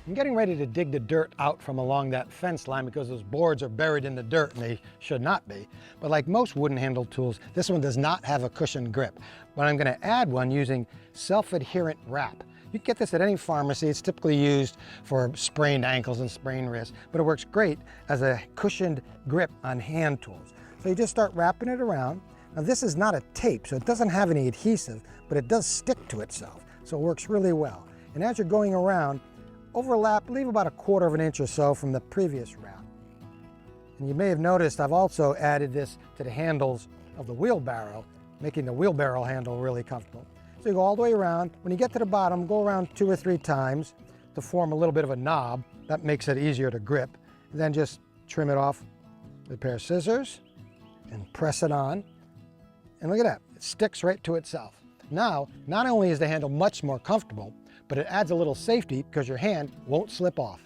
I'm getting ready to dig the dirt out from along that fence line because those boards are buried in the dirt and they should not be. But like most wooden handled tools, this one does not have a cushioned grip. But I'm going to add one using self-adherent wrap. You can get this at any pharmacy. It's typically used for sprained ankles and sprained wrists, but it works great as a cushioned grip on hand tools. So you just start wrapping it around. Now this is not a tape, so it doesn't have any adhesive, but it does stick to itself. So it works really well. And as you're going around, overlap, leave about 1/4 inch or so from the previous wrap. And you may have noticed I've also added this to the handles of the wheelbarrow, making the wheelbarrow handle really comfortable. So you go all the way around. When you get to the bottom, go around 2 or 3 times to form a little bit of a knob. That makes it easier to grip. And then just trim it off with a pair of scissors and press it on. And look at that, it sticks right to itself. Now, not only is the handle much more comfortable, but it adds a little safety because your hand won't slip off.